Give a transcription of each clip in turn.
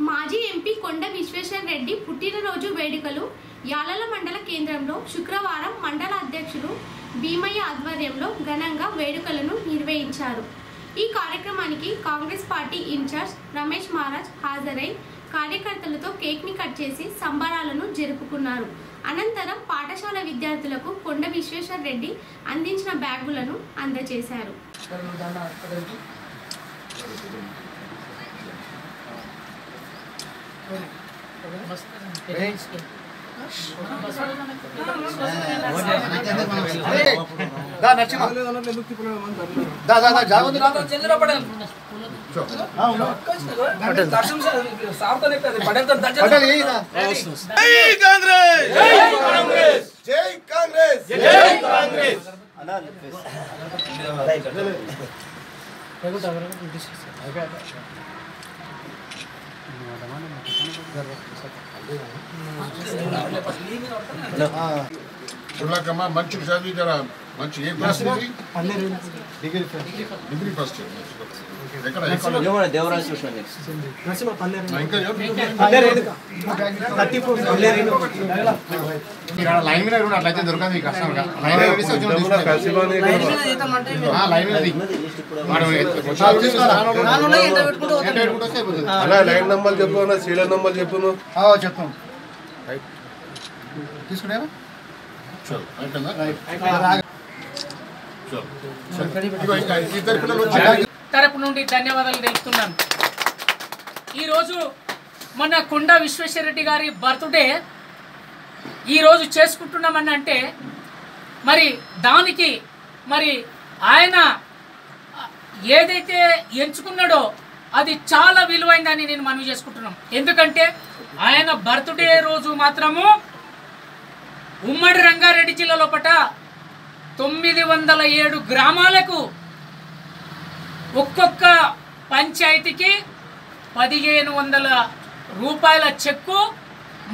మాజీ ఎంపీ కొండ విశ్వేశ్వర్ రెడ్డి పుట్టినరోజు వేడుకలు యాలల మండల కేంద్రంలో శుక్రవారం మండల అధ్యక్షులు భీమయ్య ఆధ్వర్యంలో ఘనంగా వేడుకలను నిర్వహించారు. ఈ కార్యక్రమానికి కాంగ్రెస్ పార్టీ ఇన్ఛార్జ్ రమేష్ మహారాజ్ హాజరై కార్యకర్తలతో కేక్ ని కట్ చేసి సంబరాలను జరుపుకున్నారు. అనంతరం పాఠశాల విద్యార్థులకు కొండ విశ్వేశ్వర్ రెడ్డి అందించిన బ్యాగులను అందజేశారు. చూడకమ్మా మంచి చదివి జరా మంచి A class degree first Devaraj line మీద అట్లయితే దొరకదు కష్టంగా లైన్ నంబర్ చెప్పు సీరియల్ నంబర్ చెప్పు చెప్తాం తీసుకునేవా తరపు నుండి ధన్యవాదాలు తెలుపుతున్నాను. ఈరోజు మన కొండ విశ్వేశ్వరరెడ్డి గారి బర్త్డే ఈరోజు చేసుకుంటున్నామని అంటే మరి దానికి మరి ఆయన ఏదైతే ఎంచుకున్నాడో అది చాలా విలువైందని నేను మనవి చేసుకుంటున్నాను. ఎందుకంటే ఆయన బర్త్డే రోజు మాత్రము ఉమ్మడి రంగారెడ్డి జిల్లా లోపల 907 గ్రామాలకు ఒక్కొక్క పంచాయతీకి 1500 రూపాయల చెక్కు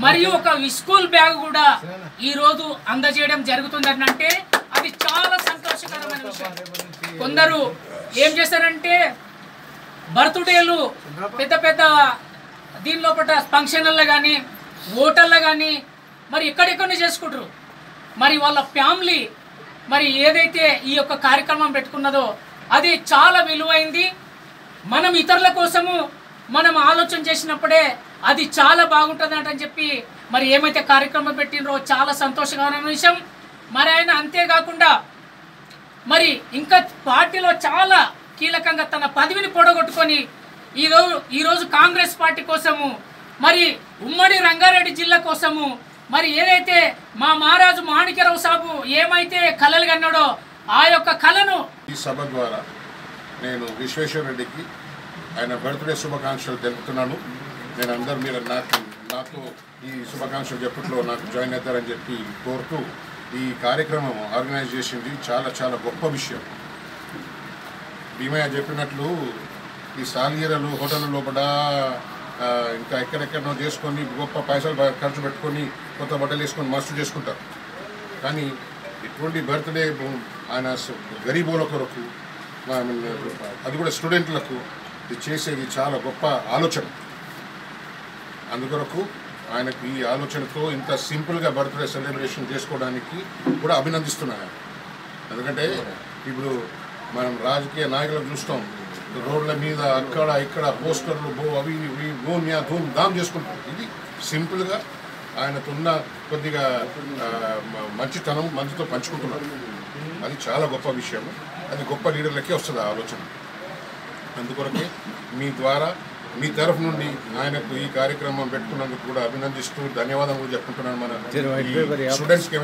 మరియు ఒక స్కూల్ బ్యాగ్ కూడా ఈరోజు అందజేయడం జరుగుతుందని అంటే అది చాలా సంతోషకరమైన విషయం. కొందరు ఏం చేశారంటే బర్త్డేలు పెద్ద పెద్ద దీని లోపల ఫంక్షన్లలో కానీ హోటల్లో కానీ మరి ఎక్కడెక్కడ చేసుకుంటారు. మరి వాళ్ళ ఫ్యామిలీ మరి ఏదైతే ఈ యొక్క కార్యక్రమం పెట్టుకున్నదో అది చాలా విలువైంది. మనం ఇతరుల కోసము మనం ఆలోచన చేసినప్పుడే అది చాలా బాగుంటుందని చెప్పి మరి ఏమైతే కార్యక్రమం పెట్టినరో చాలా సంతోషకరమైన విషయం. మరి ఆయన అంతేకాకుండా మరి ఇంకా పార్టీలో చాలా కీలకంగా తన పదవిని పొడగొట్టుకొని ఈరోజు కాంగ్రెస్ పార్టీ కోసము మరి ఉమ్మడి రంగారెడ్డి జిల్లా కోసము మరి ఏదైతే మా మహారాజు మాణిక్యరావు సాబు ఏమైతే కళలు కన్నాడో ఆ యొక్క కళను ఈ సభ ద్వారా నేను విశ్వేశ్వర రెడ్డికి ఆయన బర్త్డే శుభాకాంక్షలు తెలుపుతున్నాను. నేను అందరు మీరు నాకు ఈ శుభాకాంక్షలు చెప్పట్లో నాకు జాయిన్ అవుతారని చెప్పి కోరుతూ ఈ కార్యక్రమం ఆర్గనైజ్ చేసింది చాలా చాలా గొప్ప విషయం. భీమయ్య చెప్పినట్లు ఈ సాలియరలు హోటల్ లోపల ఇంకా ఎక్కడెక్కడో చేసుకొని గొప్ప పైసలు ఖర్చు పెట్టుకొని కొత్త బట్టలు వేసుకొని మస్తు చేసుకుంటారు. కానీ ఇటువంటి బర్త్డే ఆయన గరీబుల కొరకు అది కూడా స్టూడెంట్లకు ఇది చేసేది చాలా గొప్ప ఆలోచన. అందుకొరకు ఆయనకు ఈ ఆలోచనతో ఇంత సింపుల్గా బర్త్డే సెలబ్రేషన్ చేసుకోవడానికి కూడా అభినందిస్తున్నాను. ఎందుకంటే ఇప్పుడు మనం రాజకీయ నాయకులకు చూస్తాం, రోడ్ల మీద అక్కడ ఇక్కడ పోస్టర్లు అవి ధూమ్ ధామ్ చేసుకుంటారు. ఇది సింపుల్గా ఆయనతో ఉన్న కొద్దిగా మంచితనం మంచితో పంచుకుంటున్నారు. అది చాలా గొప్ప విషయం. అది గొప్ప లీడర్లకే వస్తుంది ఆ ఆలోచన. అందుకొరకే మీ ద్వారా మీ తరఫు నుండి ఆయనకు ఈ కార్యక్రమం పెట్టుకున్నందుకు కూడా అభినందిస్తూ ధన్యవాదాలు చెప్పుకుంటున్నాను. మన స్టూడెంట్స్కి